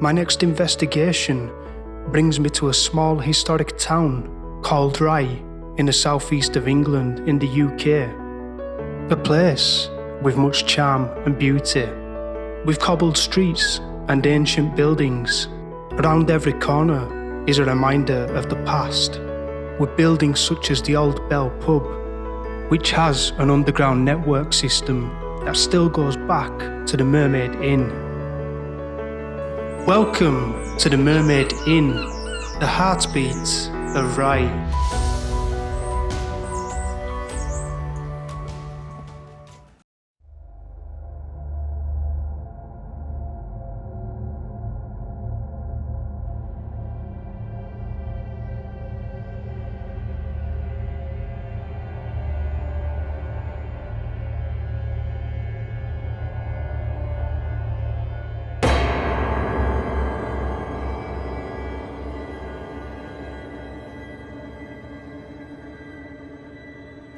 My next investigation brings me to a small historic town called Rye in the southeast of England in the UK. A place with much charm and beauty, with cobbled streets and ancient buildings. Around every corner is a reminder of the past, with buildings such as the Old Bell Pub, which has an underground network system that still goes back to the Mermaid Inn. Welcome to the Mermaid Inn, the heartbeat of Rye.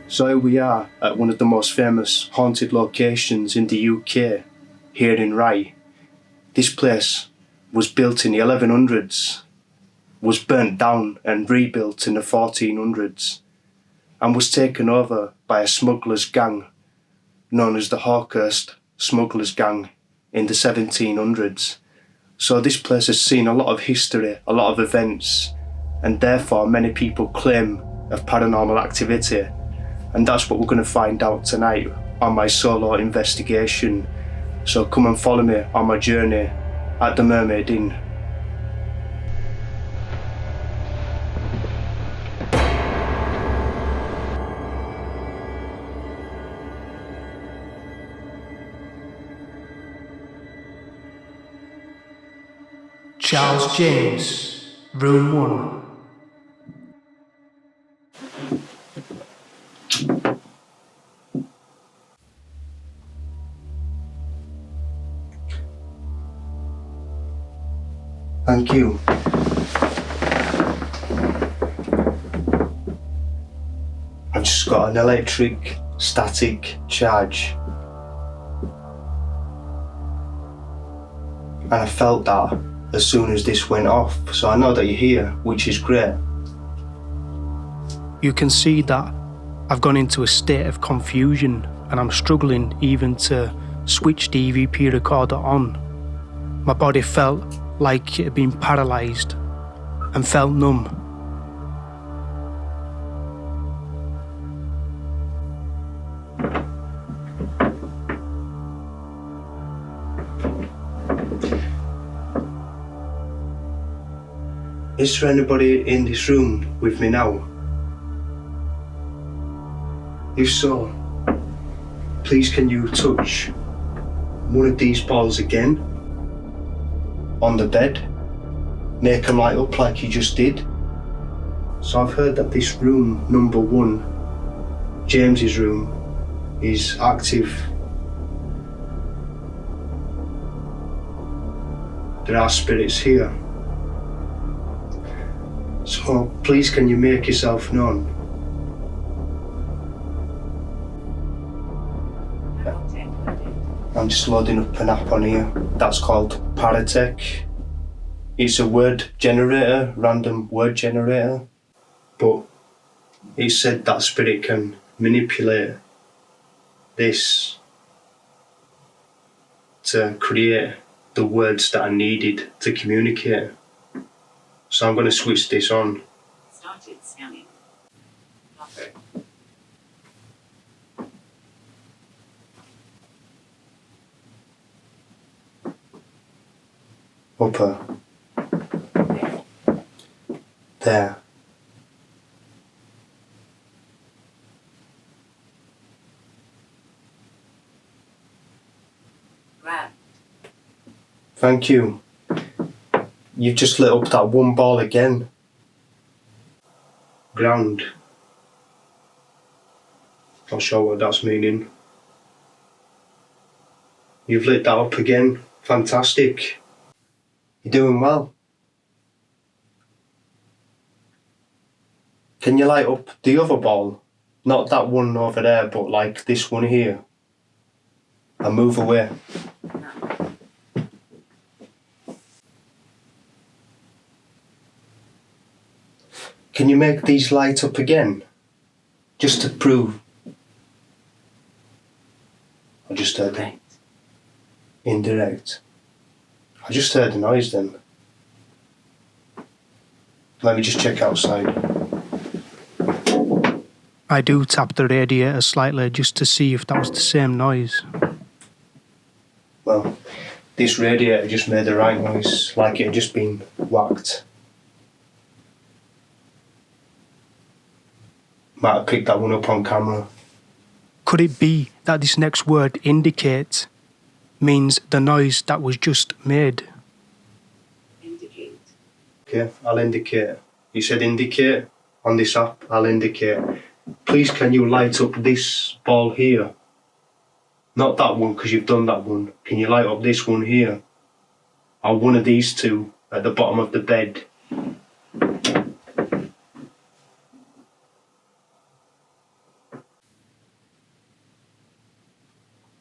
So here we are at one of the most famous haunted locations in the UK, here in Rye. This place was built in the 1100s, was burnt down and rebuilt in the 1400s, and was taken over by a smugglers gang known as the Hawkhurst Smugglers Gang in the 1700s. So this place has seen a lot of history, a lot of events, and therefore many people claim of paranormal activity. And that's what we're going to find out tonight on my solo investigation. So come and follow me on my journey at the Mermaid Inn. Charles James, Room 1. Thank you. I've just got an electric static charge. And I felt that as soon as this went off, so I know that you're here, which is great. You can see that I've gone into a state of confusion and I'm struggling even to switch the EVP recorder on. My body felt like it had been paralysed and felt numb. Is there anybody in this room with me now? If so, please can you touch one of these balls again on the bed, make them light up like you just did. So I've heard that this room number 1, James's room, is active. There are spirits here. So please can you make yourself known? I'm just loading up an app on here that's called Paratech. It's a word generator, random word generator, but it said that spirit can manipulate this to create the words that are needed to communicate. So I'm going to switch this on. Started scanning. Okay. Upper. There. Grab. Thank you. You've just lit up that one ball again. Ground. Not sure what that's meaning. You've lit that up again. Fantastic. You're doing well. Can you light up the other ball? Not that one over there, but like this one here. And move away. Can you make these light up again? Just to prove. I just heard that. Indirect. I just heard the noise then. Let me just check outside. I do tap the radiator slightly just to see if that was the same noise. Well, this radiator just made the right noise, like it had just been whacked. Might have picked that one up on camera. Could it be that this next word, indicate, means the noise that was just made? Indicate. Okay, I'll indicate. You said indicate on this app, I'll indicate. Please can you light up this ball here? Not that one, because you've done that one. Can you light up this one here? Or one of these two at the bottom of the bed?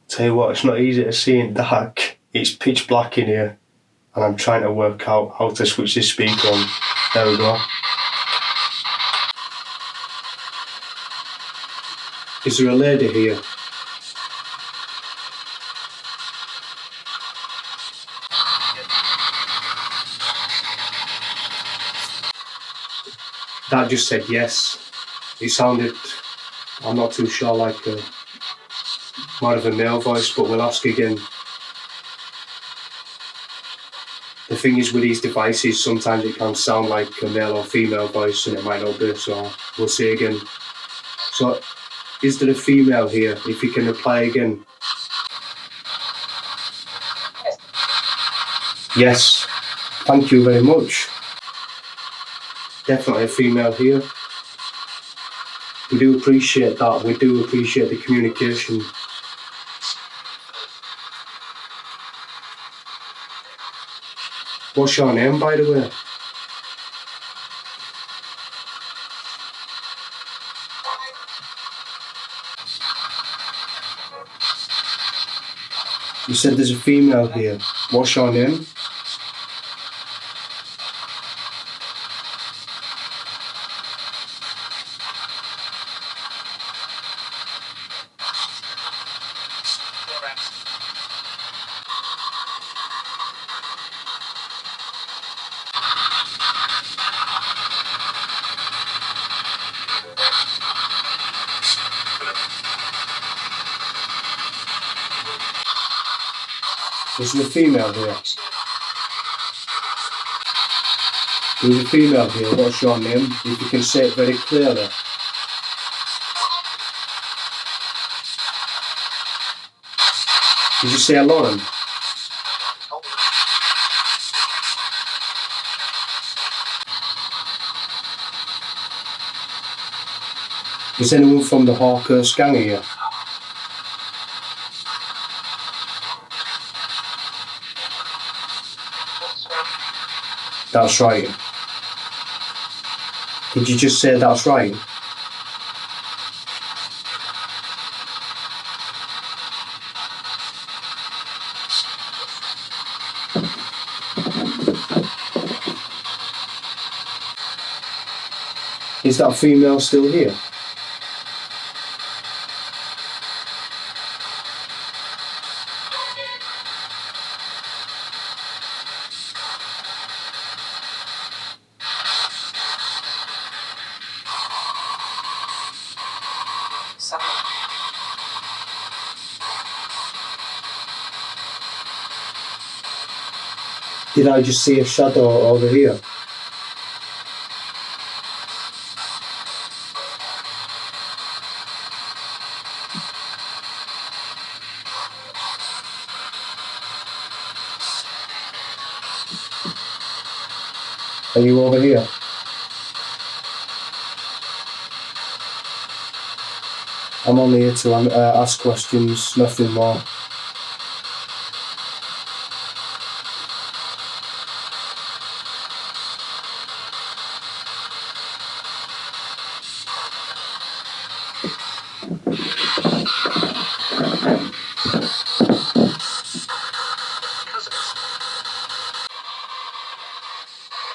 Tell you what, it's not easy to see in dark. It's pitch black in here. And I'm trying to work out how to switch this speaker on. There we go. Is there a lady here? That just said yes. It sounded, I'm not too sure, like more of a male voice, but we'll ask again. The thing is with these devices, sometimes it can sound like a male or female voice and it might not be, so we'll see again. So, is there a female here? If you can reply again. Yes. Thank you very much. Definitely a female here. We do appreciate that. We do appreciate the communication. What's your name, by the way? You said there's a female here. What's your name? There's a female here. There's a female here. What's your name? If you can say it very clearly. Did you say Lauren? Is anyone from the Hawkhurst gang here? That's right. Did you just say that's right? Is that female still here? Did I just see a shadow over here? Are you over here? I'm only here to ask questions, nothing more.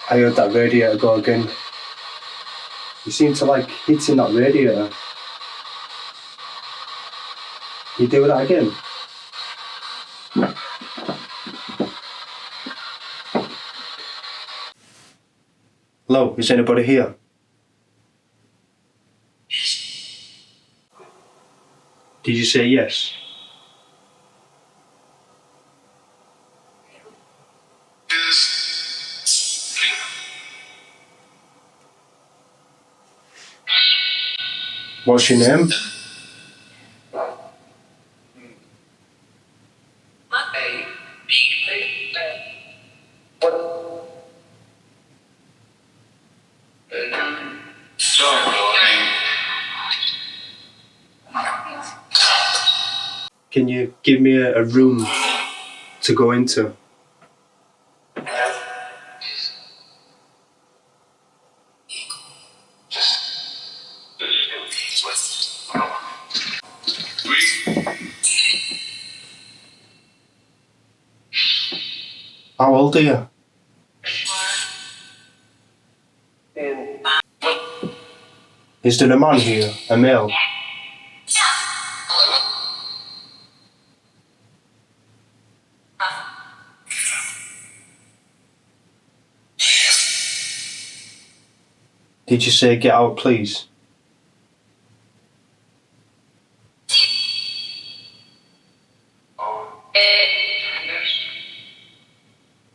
I heard that radiator go again. You seem to like hitting that radiator. You do that again? Hello, is anybody here? Did you say yes? What's your name? Can you give me a room to go into? How old are you? Is there a man here? A male? Did you say get out, please?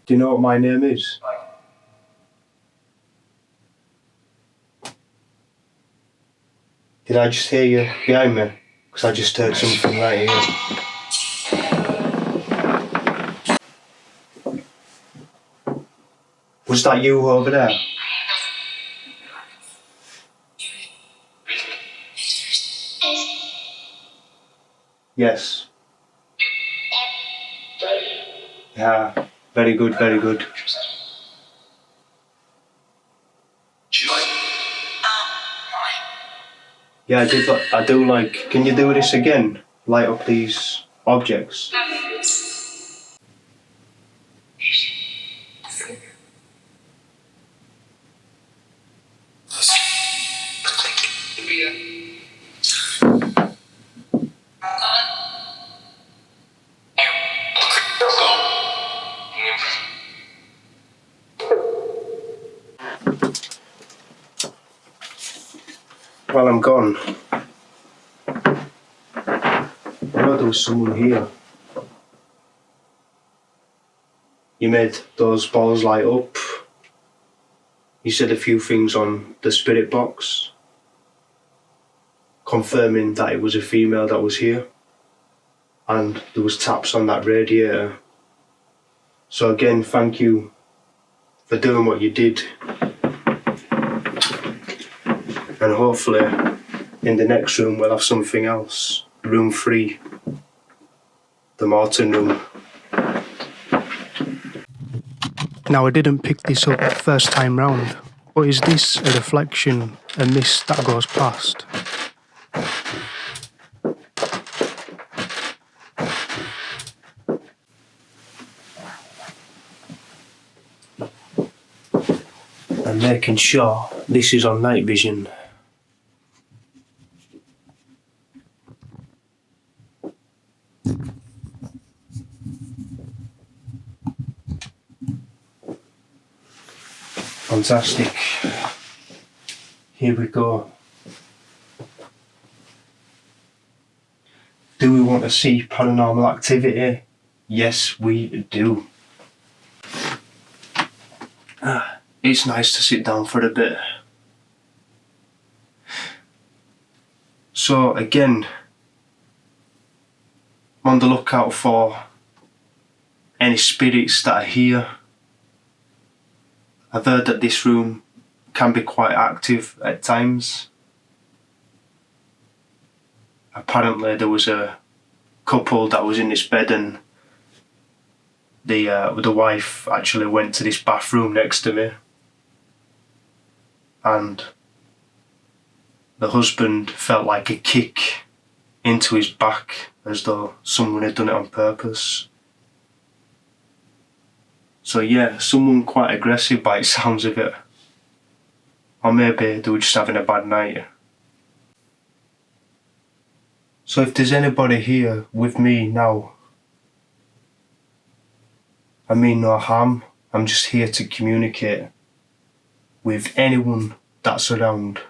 Do you know what my name is? Did I just hear you behind me? Because I just heard something right here. Was that you over there? Yes. Yeah, very good, very good. Yeah, I do like. Can you do this again? Light up these objects. While I'm gone, I know there was someone here. You made those balls light up. You said a few things on the spirit box, confirming that it was a female that was here. And there was taps on that radiator. So again, thank you for doing what you did. And hopefully in the next room we'll have something else. Room 3. The Martin room. Now, I didn't pick this up first time round, but is this a reflection, a mist that goes past? I'm making sure this is on night vision. Fantastic. Here we go. Do we want to see paranormal activity? Yes, we do. It's nice to sit down for a bit. So again, I'm on the lookout for any spirits that are here. I've heard that this room can be quite active at times. Apparently there was a couple that was in this bed, and the wife actually went to this bathroom next to me, and the husband felt like a kick into his back as though someone had done it on purpose. So yeah, someone quite aggressive by the sounds of it. Or maybe they were just having a bad night. So if there's anybody here with me now, I mean no harm. I'm just here to communicate with anyone that's around.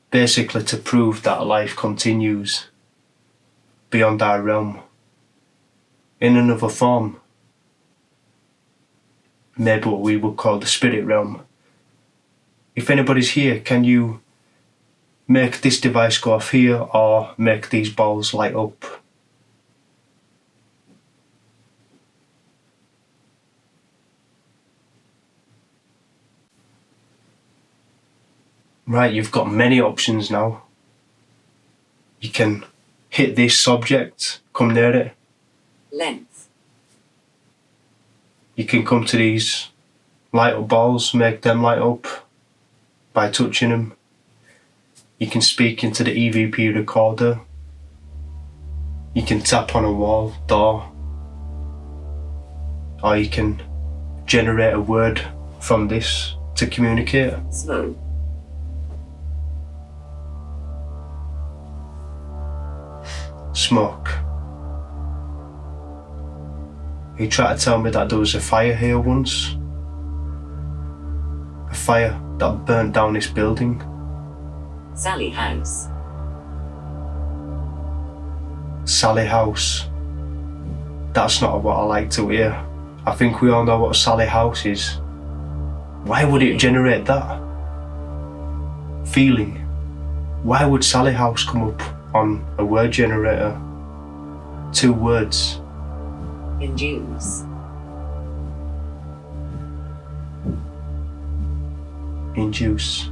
Basically to prove that life continues beyond our realm. In another form. Maybe what we would call the spirit realm. If anybody's here, can you make this device go off here or make these balls light up? Right, you've got many options now. You can hit this object, come near it. Length. You can come to these light up balls, make them light up by touching them. You can speak into the EVP recorder. You can tap on a wall, door. Or you can generate a word from this to communicate. Slow. Smoke. He tried to tell me that there was a fire here once. A fire that burnt down this building. Sally House. Sally House. That's not what I like to hear. I think we all know what Sally House is. Why would it generate that feeling? Why would Sally House come up on a word generator? 2 words. Induce. Induce.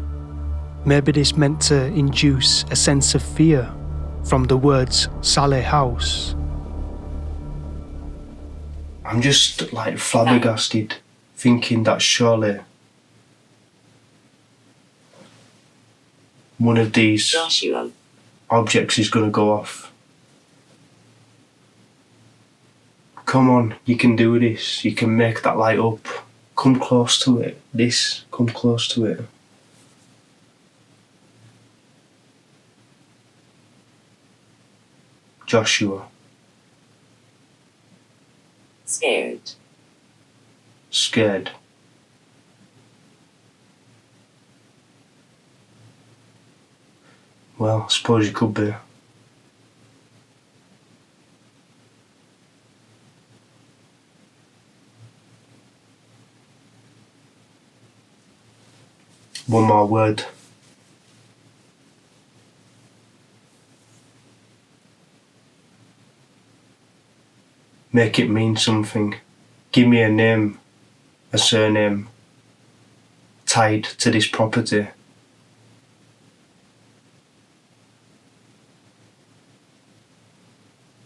Maybe this meant to induce a sense of fear from the words Sally House. I'm just like flabbergasted, thinking that surely one of these Joshua. objects is going to go off. Come on, you can do this. You can make that light up. Come close to it. Come close to it. Joshua. Scared. Scared. Well, I suppose you could be. One more word. Make it mean something. Give me a name, a surname, tied to this property.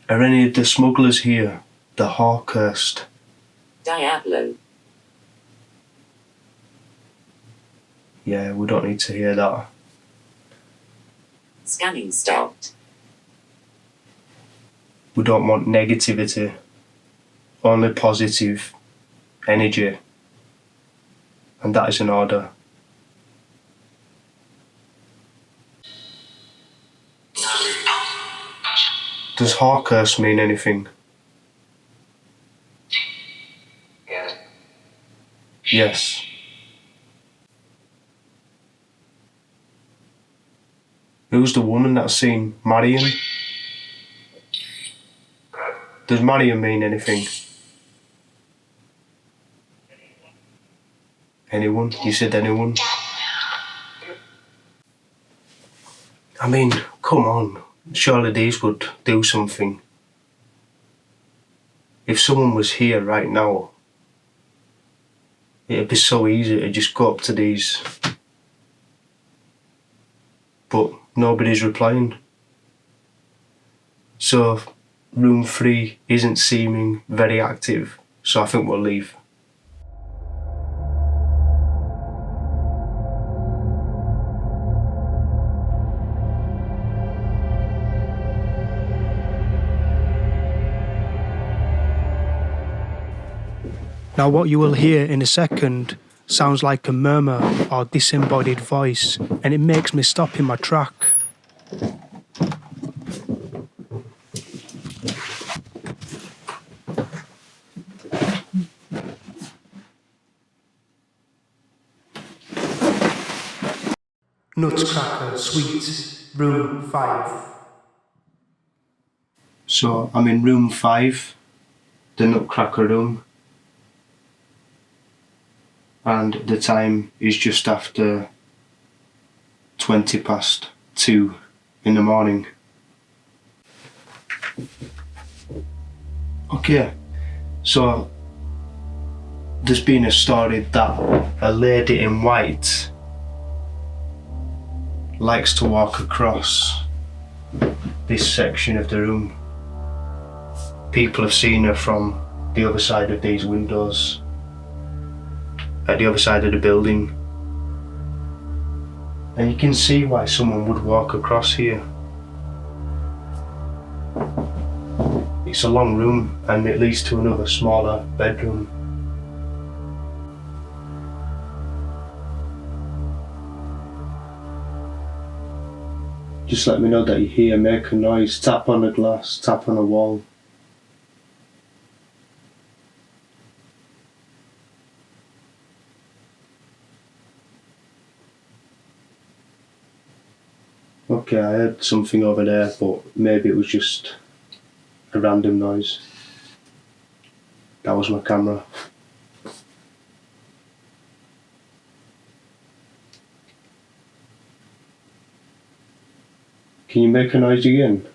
Are any of the smugglers here the Hawkhurst? Diablo. Yeah, we don't need to hear that. Scanning stopped. We don't want negativity, only positive energy. And that is an order. Does Hawkhurst mean anything? Yes. Who's the woman that's seen Marion? Does Marion mean anything? Anyone? You said anyone? I mean, come on. Surely these would do something. If someone was here right now, it'd be so easy to just go up to these. But nobody's replying. So room 3 isn't seeming very active, so I think we'll leave. Now what you will hear in a second sounds like a murmur or disembodied voice, and it makes me stop in my track. Nutcracker Suite, room 5. So I'm in room 5, the Nutcracker room, and the time is just after 2:20 in the morning. Okay, so there's been a story that a lady in white likes to walk across this section of the room. People have seen her from the other side of these windows, at the other side of the building. And you can see why someone would walk across here. It's a long room and it leads to another smaller bedroom. Just let me know that you hear, make a noise, tap on a glass, tap on a wall. Okay, I heard something over there, but maybe it was just a random noise. That was my camera. Can you make a noise again?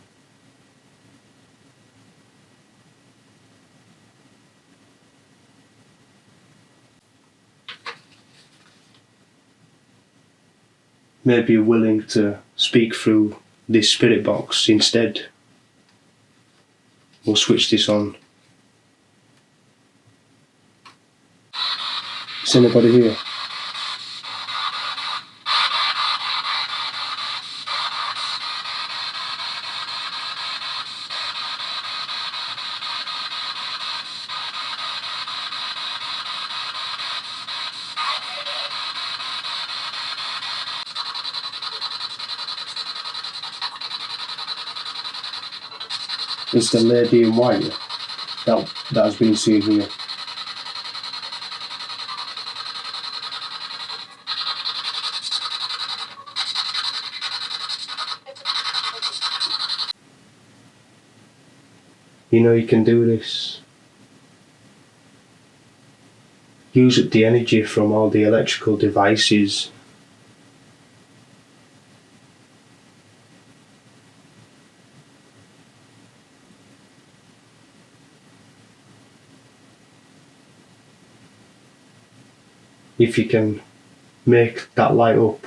Maybe you're willing to speak through this spirit box instead. We'll switch this on. Is anybody here? It's the lady in white that has been seen here. You know you can do this. Use up the energy from all the electrical devices. If you can make that light up,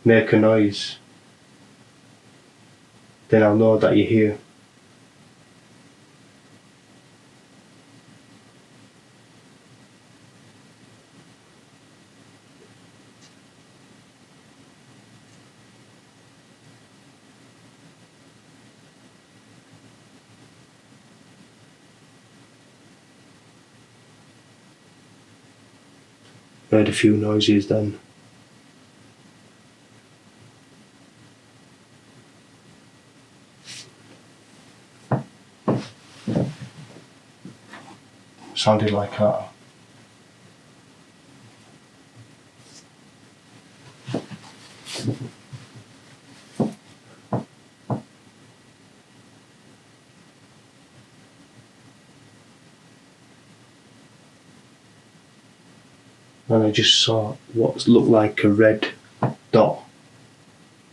make a noise, then I'll know that you're here. Heard a few noises then. Sounded like that. And I just saw what looked like a red dot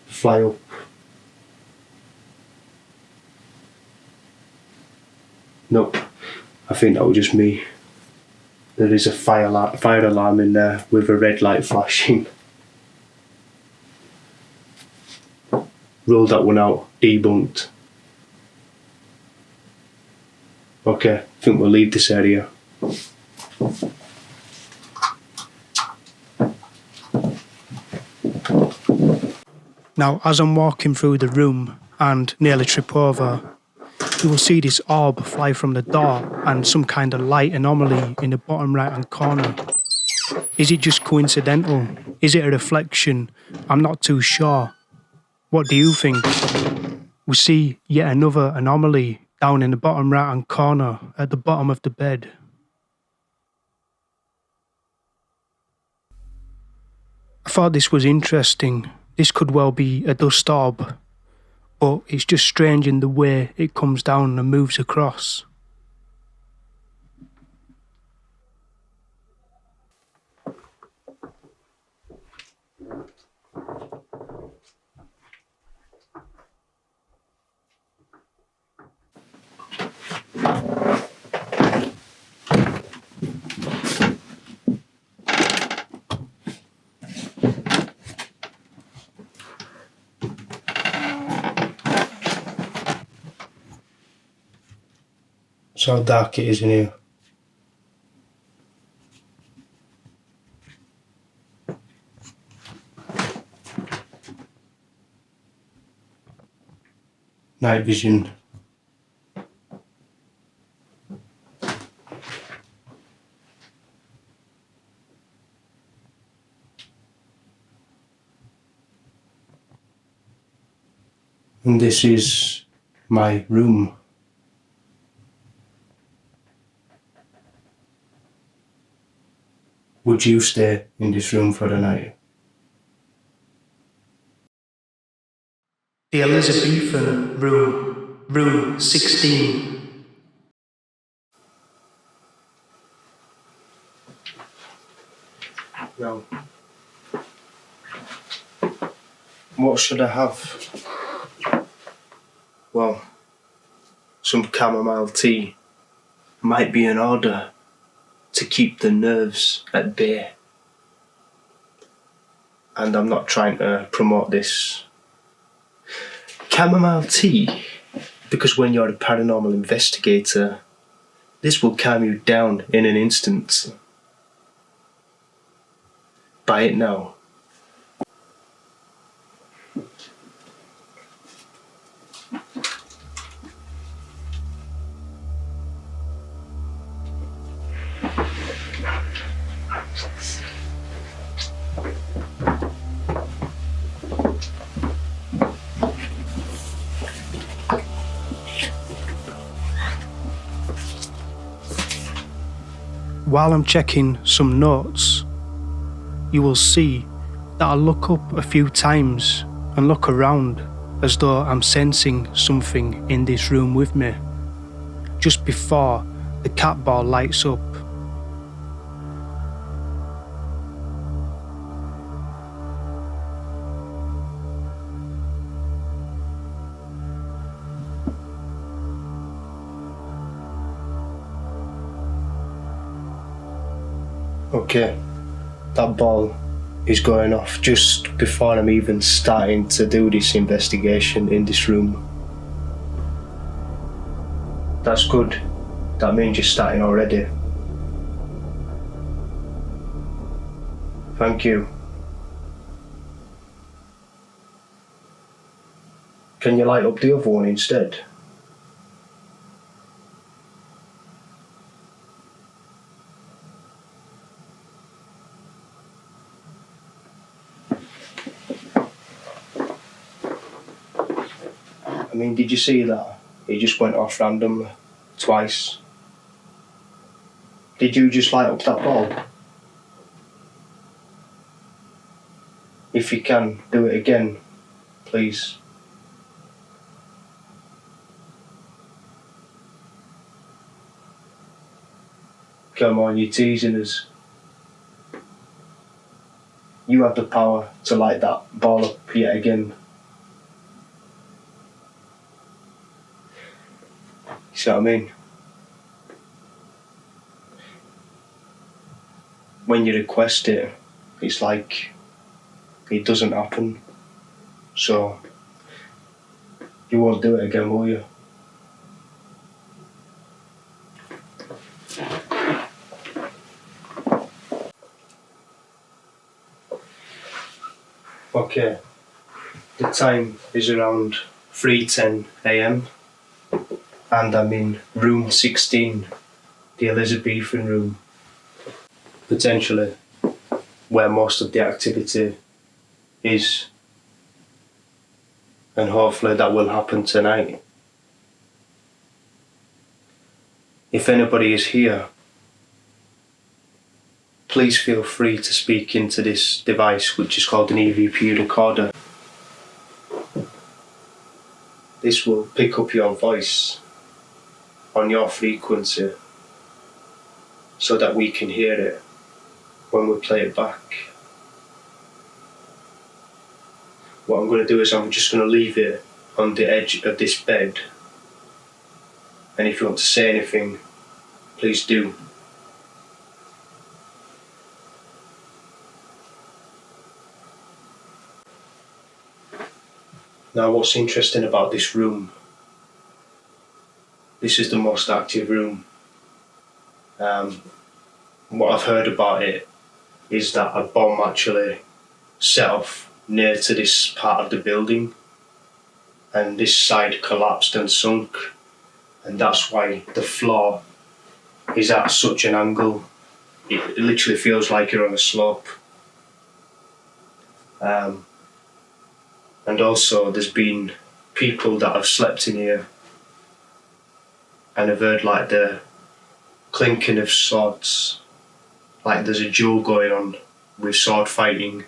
fly up. Nope, I think that was just me. There is a fire alarm in there with a red light flashing. Ruled that one out, debunked. Okay, I think we'll leave this area. Now, as I'm walking through the room and nearly trip over, you will see this orb fly from the door and some kind of light anomaly in the bottom right hand corner. Is it just coincidental? Is it a reflection? I'm not too sure. What do you think? We see yet another anomaly down in the bottom right-hand corner at the bottom of the bed. I thought this was interesting. This could well be a dust orb, but it's just strange in the way it comes down and moves across. So how dark it is in here. Night vision. And this is my room. Would you stay in this room for the night? The Elizabethan room, room 16. No. What should I have? Well, some chamomile tea might be in order to keep the nerves at bay. And I'm not trying to promote this chamomile tea, because when you're a paranormal investigator, this will calm you down in an instant. Buy it now. While I'm checking some notes, you will see that I look up a few times and look around as though I'm sensing something in this room with me, just before the cat ball lights up. Okay, that ball is going off just before I'm even starting to do this investigation in this room. That's good. That means you're starting already. Thank you. Can you light up the other one instead? I mean, did you see that? It just went off randomly, twice. Did you just light up that ball? If you can, do it again, please. Come on, you're teasing us. You have the power to light that ball up yet again. You see what I mean? When you request it, it's like it doesn't happen. So you won't do it again, will you? Okay, the time is around 3:10 AM and I'm in room 16, the Elizabethan room. Potentially where most of the activity is. And hopefully that will happen tonight. If anybody is here, please feel free to speak into this device, which is called an EVP recorder. This will pick up your voice on your frequency so that we can hear it when we play it back. What I'm going to do is I'm just going to leave it on the edge of this bed, and if you want to say anything, please do. Now, what's interesting about this room, this is the most active room. What I've heard about it is that a bomb actually set off near to this part of the building, and this side collapsed and sunk, and that's why the floor is at such an angle. It literally feels like you're on a slope. And also there's been people that have slept in here and have heard like the clinking of swords, like there's a duel going on with sword fighting,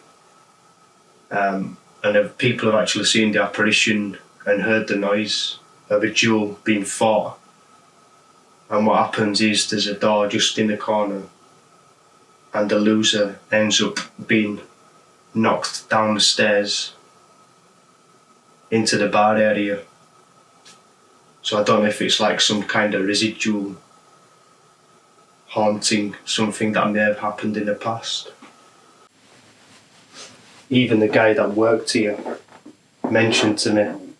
and people have actually seen the apparition and heard the noise of a duel being fought. And what happens is there's a door just in the corner, and the loser ends up being knocked down the stairs into the bar area. So I don't know if it's like some kind of residual haunting, something that may have happened in the past. Even the guy that worked here mentioned to me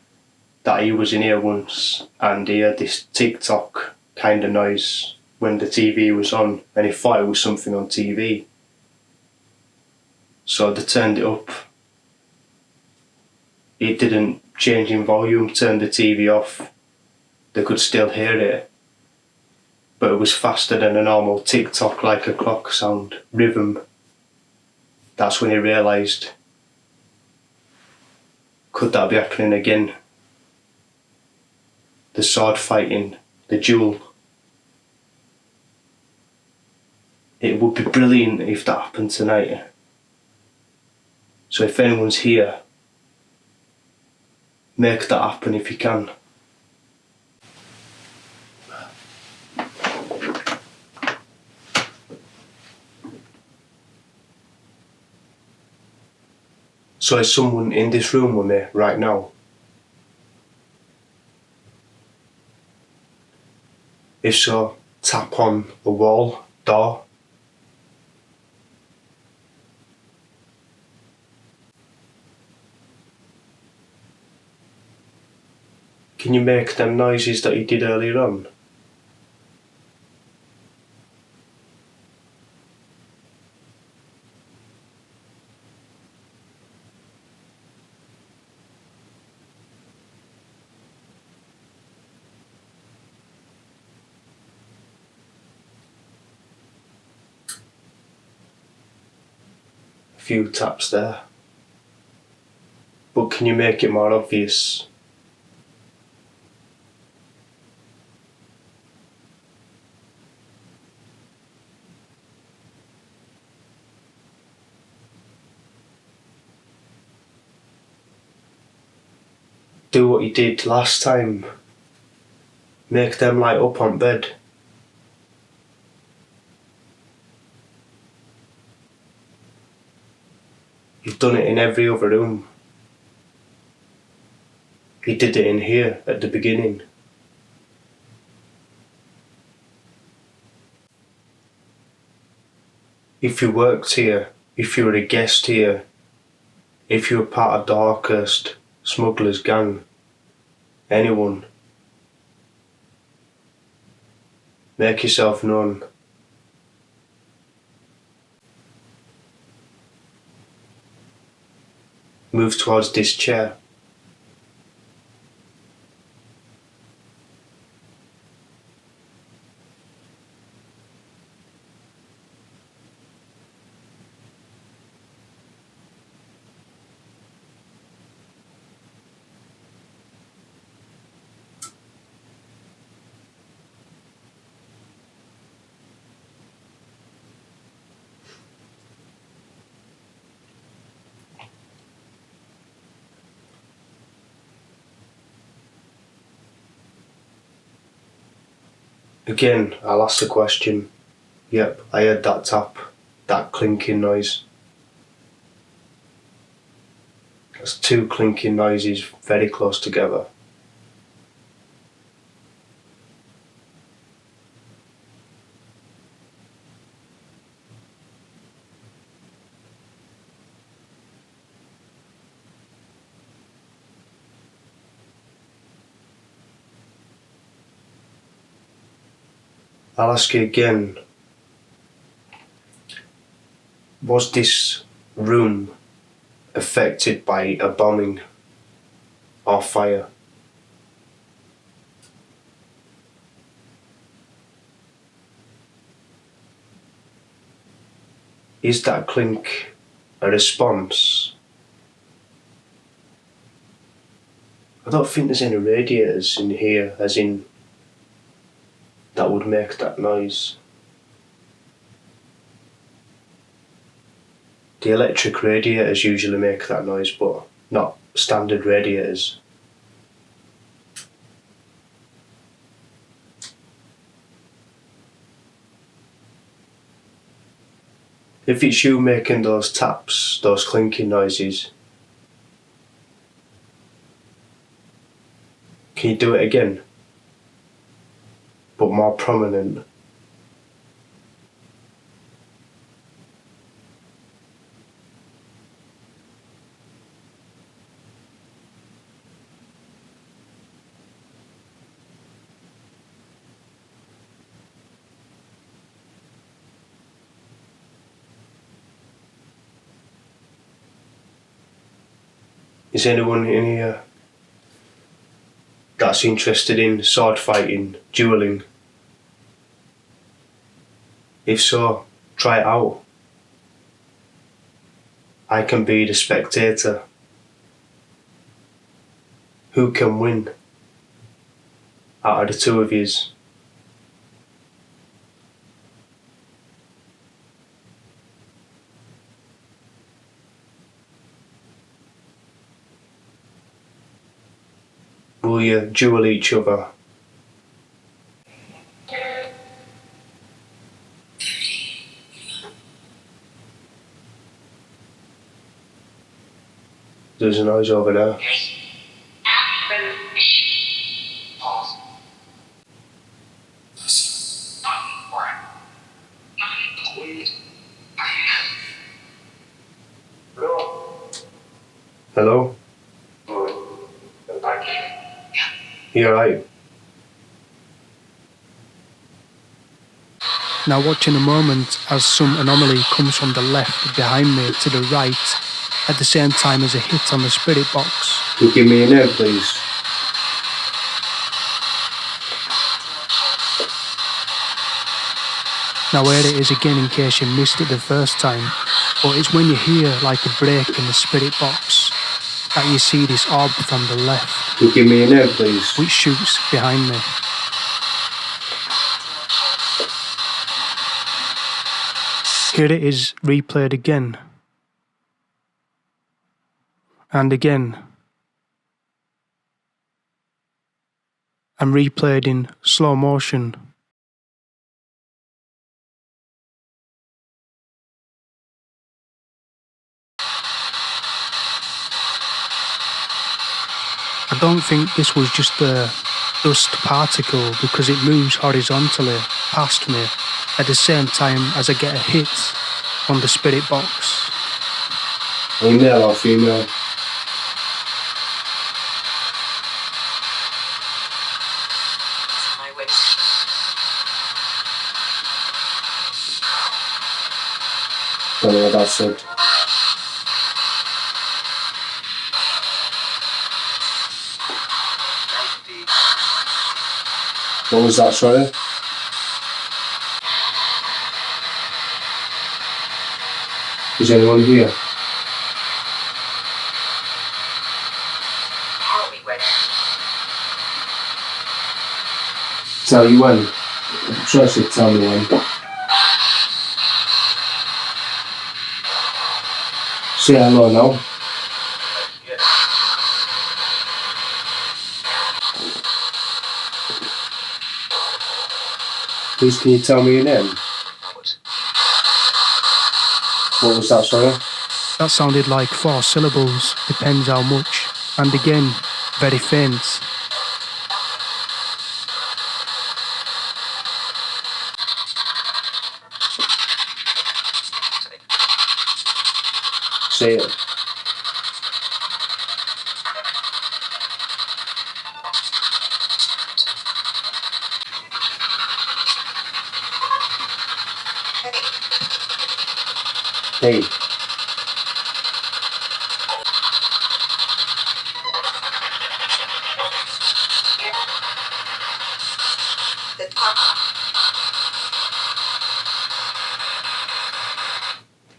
that he was in here once and he heard this tick-tock kind of noise when the TV was on, and he thought it was something on TV. So they turned it up. It didn't change in volume, turned the TV off. They could still hear it, but it was faster than a normal tick-tock, like a clock sound, rhythm. That's when he realised, could that be happening again? The sword fighting, the duel. It would be brilliant if that happened tonight. So if anyone's here, make that happen if you can. So is someone in this room with me right now? If so, tap on the wall, door. Can you make them noises that you did earlier on? A few taps there. But can you make it more obvious? Do what you did last time. Make them light up on bed. You've done it in every other room. You did it in here at the beginning. If you worked here, if you were a guest here, if you were part of the Hawkhurst smugglers gang, anyone, make yourself known. Move towards this chair. Again, I'll ask the question. Yep, I heard that tap, that clinking noise. That's two clinking noises very close together. I'll ask you again, was this room affected by a bombing or fire? Is that clink a response? I don't think there's any radiators in here, as in that would make that noise. The electric radiators usually make that noise, but not standard radiators. If it's you making those taps, those clinking noises, can you do it again? But more prominent. Is anyone in here that's interested in sword fighting, dueling? If so, try it out. I can be the spectator. Who can win out of the two of yous? Will you duel each other? There's a noise over there. Hello? You alright? Now watch in a moment as some anomaly comes from the left behind me to the right at the same time as a hit on the spirit box. Can you give me a name, please? Now here it is again in case you missed it the first time, but it's when you hear like a break in the spirit box that you see this orb from the left. Can you give me a name, please? Which shoots behind me. Here it is replayed again. And again. And replayed in slow motion. I don't think this was just a dust particle because it moves horizontally past me at the same time as I get a hit on the spirit box. Are you male or female? Don't know what that said. What was that, sorry? Is anyone here? Tell you when. I'm sure I said tell me when. Say hello now. Please, can you tell me your name? What was that, sorry? That sounded like 4 syllables, depends how much. And again, very faint. Say it. Hey.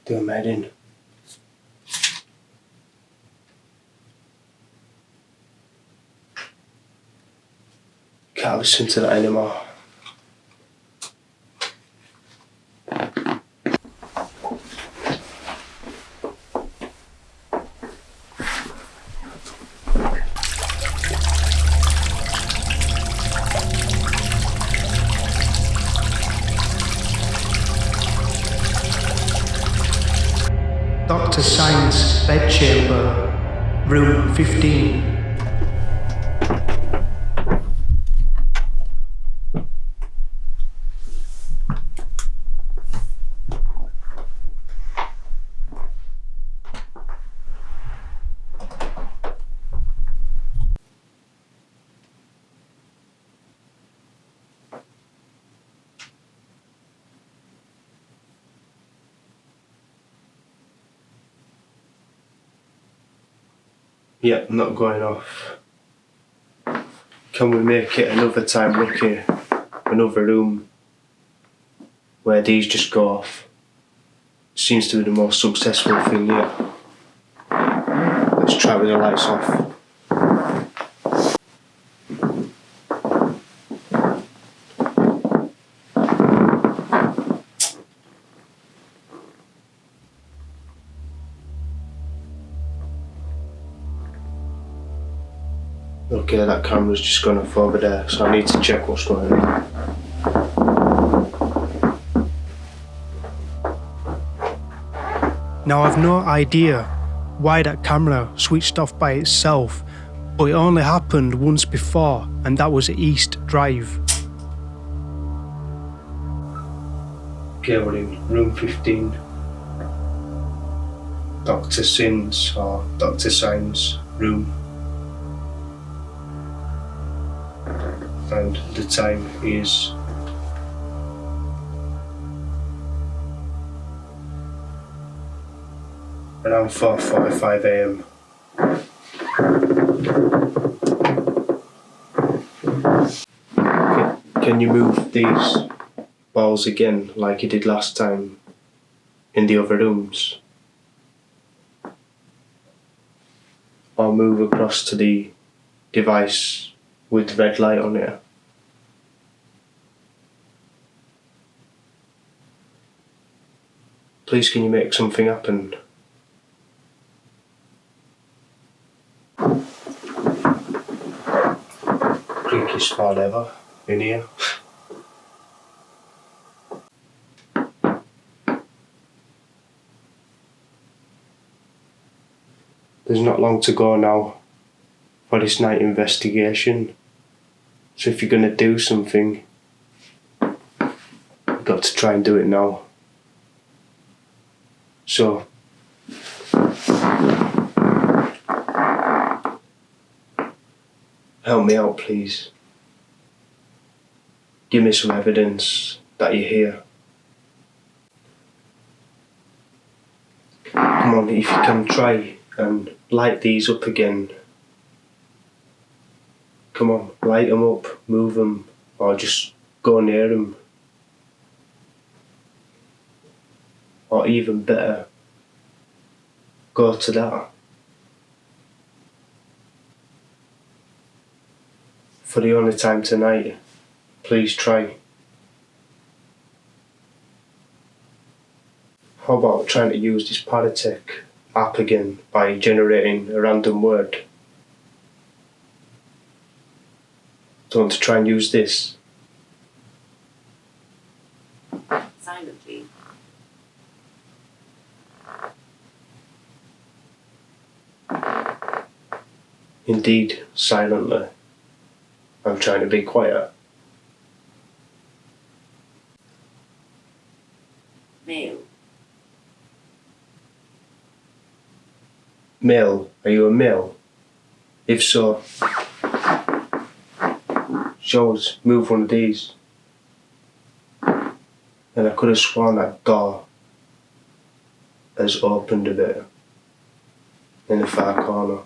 Do a Mermaid Inn. Can't listen to that anymore. Dr. Science Bedchamber, room 15. Yeah, not going off. Can we make it another time lucky? Another room where these just go off? Seems to be the most successful thing yet. Let's try with the lights off. Okay, that camera's just gone off over there, so I need to check what's going on. Now I've no idea why that camera switched off by itself, but it only happened once before, and that was at East Drive. Okay, we're in room 15. Dr. Sin's or Dr. Sign's room. And the time is around 4:45 AM. Can you move these balls again like you did last time in the other rooms? Or move across to the device with red light on it? Please, can you make something happen? Creakiest part ever in here. There's not long to go now for this night investigation. So if you're gonna do something, you've got to try and do it now. So help me out, please. Give me some evidence that you're here. Come on, if you can try and light these up again. Come on, light them up, move them, or just go near them. Or even better, go to that. For the only time tonight, please try. How about trying to use this Paratech app again by generating a random word? Do you want to try and use this? silently. Indeed, silently. I'm trying to be quiet. Male. Male, are you a male? If so, show us, move one of these. And I could have sworn that door has opened a bit in the far corner.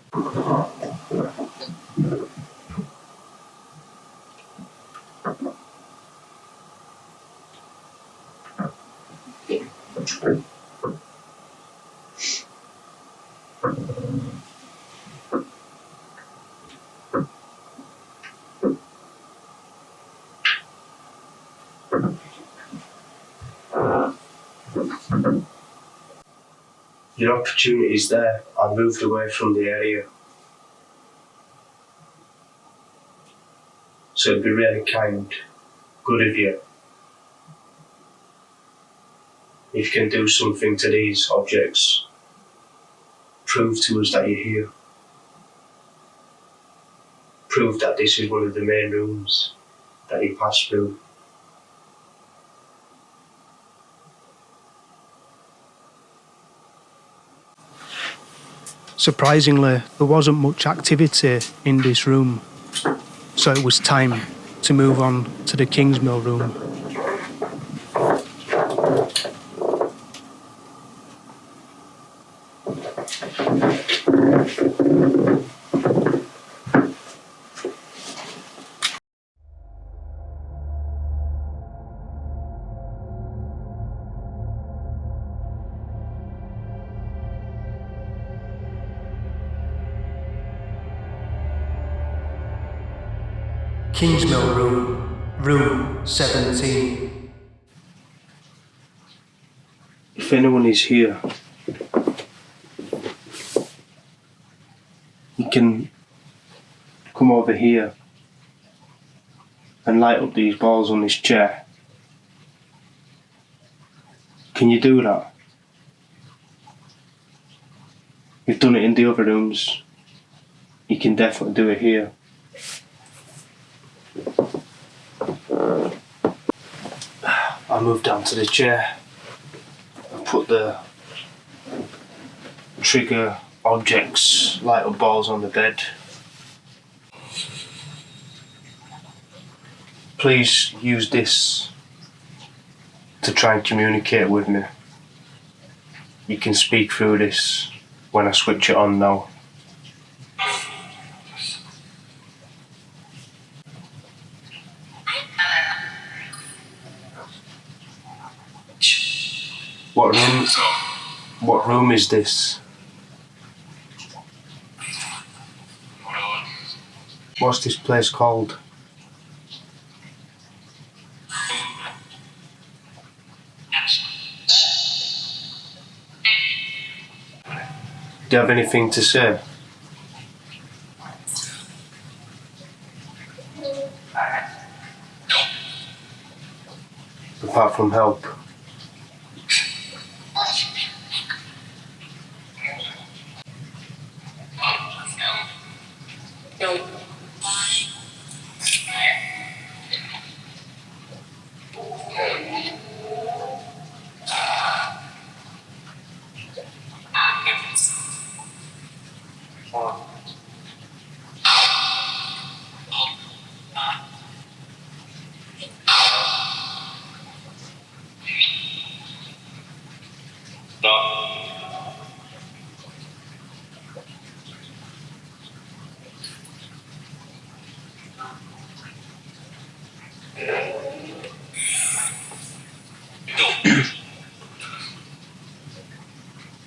Your opportunity's there. I moved away from the area. So it'd be really kind, good of you, if you can do something to these objects. Prove to us that you're here. Prove that this is one of the main rooms that you passed through. Surprisingly, there wasn't much activity in this room, so it was time to move on to the Kingsmill room. Kingsmill room 17. If anyone is here, you can come over here and light up these balls on this chair. Can you do that? We've done it in the other rooms. You can definitely do it here. I move down to the chair and put the trigger objects, light up balls on the bed. Please use this to try and communicate with me. You can speak through this when I switch it on now. What room is this? What's this place called? Do you have anything to say? Apart from help.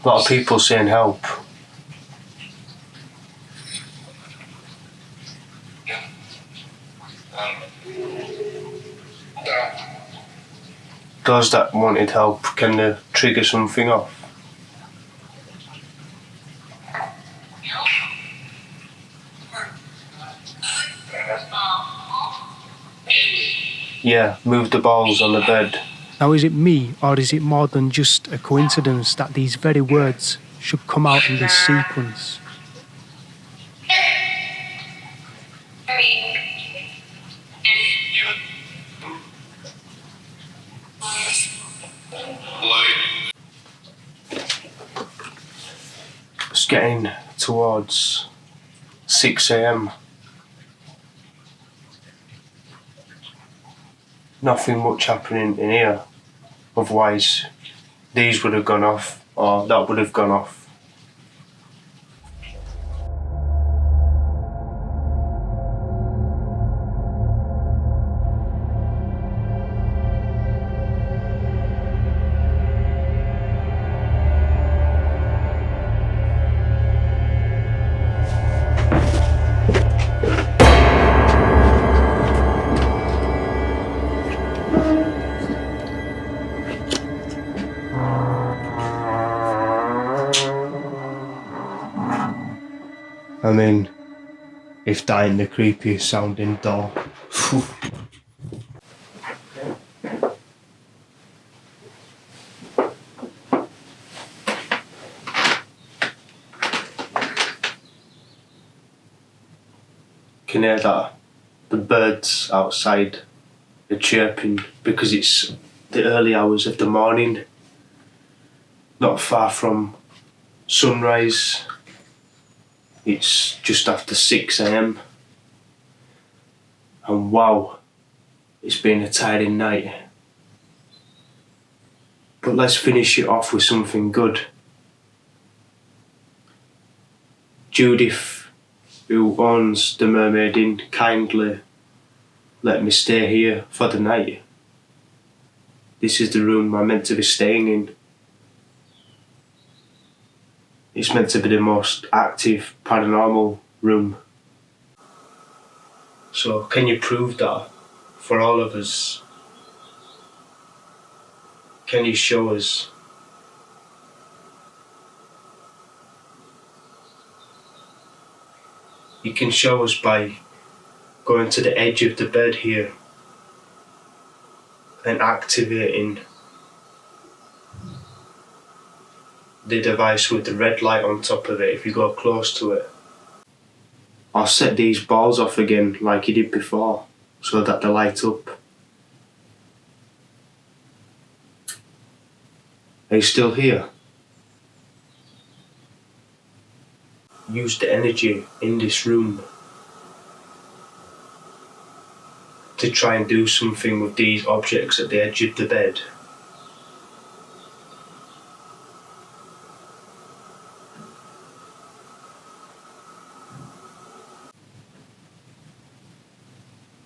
A lot of people saying help. Those that wanted help, can they trigger something off? Yeah, move the balls on the bed Now, is it me, or is it more than just a coincidence that these very words should come out in this sequence? It's getting towards 6 a.m. Nothing much happening in here. Otherwise, these would have gone off, or that would have gone off. I mean, if that ain't the creepiest sounding door. Can hear that? The birds outside are chirping because it's the early hours of the morning, not far from sunrise. It's just after 6 a.m. and wow, it's been a tiring night. But let's finish it off with something good. Judith, who owns the Mermaid Inn, kindly let me stay here for the night. This is the room I'm meant to be staying in. It's meant to be the most active paranormal room. So can you prove that for all of us? Can you show us? You can show us by going to the edge of the bed here and activating the device with the red light on top of it if you go close to it. I'll set these balls off again like you did before so that they light up. Are you still here? Use the energy in this room to try and do something with these objects at the edge of the bed.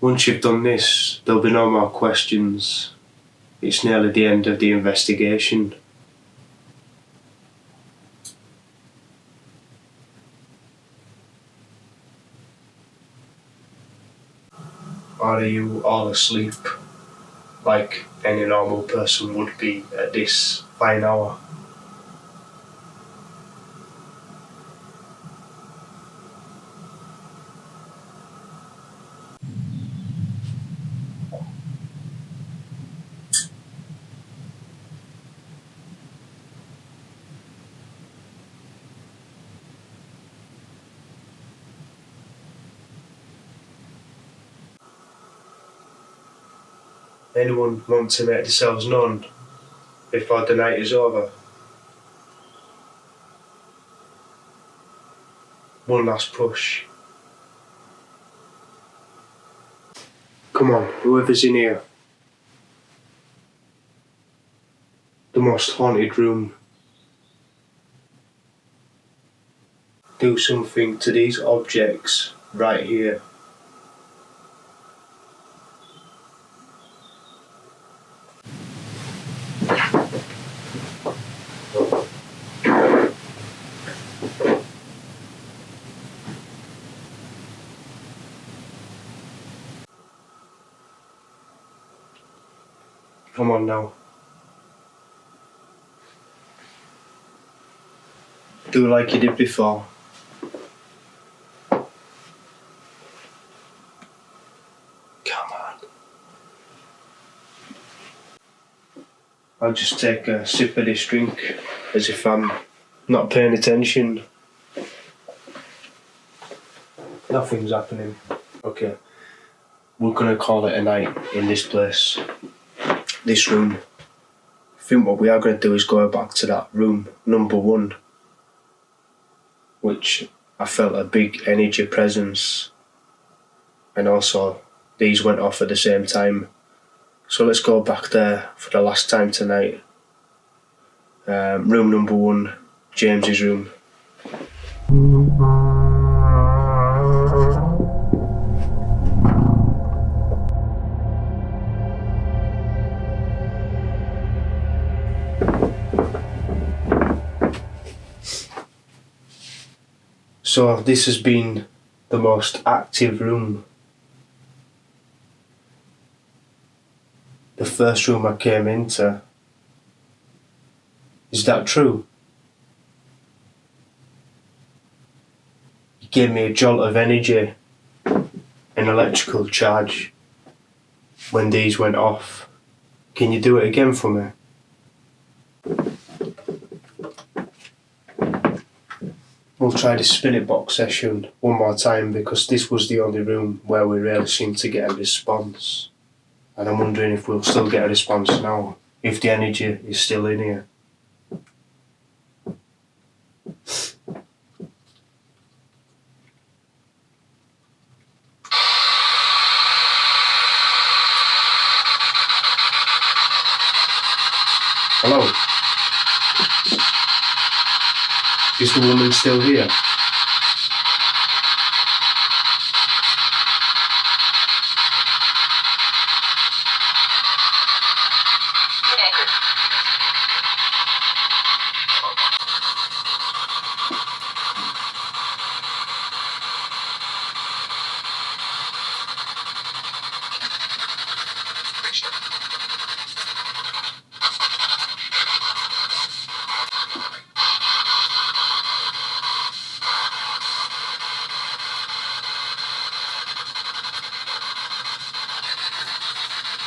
Once you've done this, there'll be no more questions. It's nearly the end of the investigation. Or are you all asleep, like any normal person would be at this fine hour? Anyone want to make themselves known before the night is over? One last push. Come on, whoever's in here. The most haunted room. Do something to these objects right here. Come on now. Do like you did before. Come on. I'll just take a sip of this drink as if I'm not paying attention. Nothing's happening. Okay. We're gonna call it a night in this place. This room. I think what we are gonna do is go back to that room, number 1, which I felt a big energy presence, and also these went off at the same time. So let's go back there for the last time tonight. Room number 1, James's room. So this has been the most active room. The first room I came into. Is that true? It gave me a jolt of energy, an electrical charge, when these went off. Can you do it again for me? We'll try the spirit box session one more time, because this was the only room where we really seemed to get a response. And I'm wondering if we'll still get a response now, if the energy is still in here. Hello? Is the woman still here?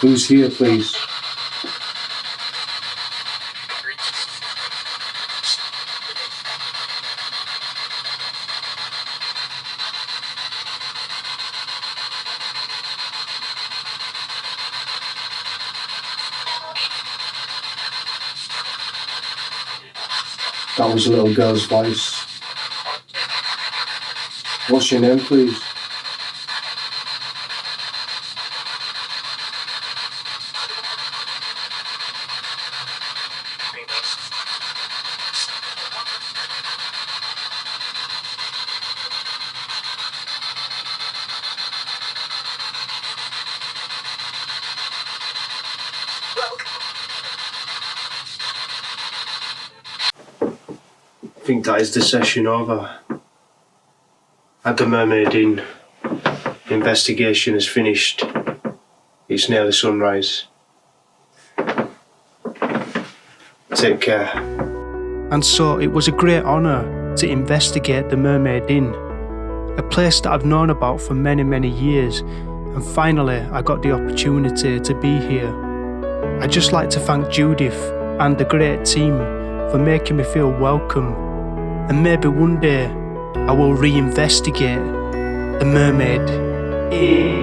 Who's here, please? That was a little girl's voice. What's your name, please? I think that is the session over. At the Mermaid Inn, the investigation is finished. It's nearly sunrise. Take care. And so it was a great honour to investigate the Mermaid Inn, a place that I've known about for many, many years, and finally I got the opportunity to be here. I'd just like to thank Judith and the great team for making me feel welcome, and maybe one day I will reinvestigate the Mermaid Inn.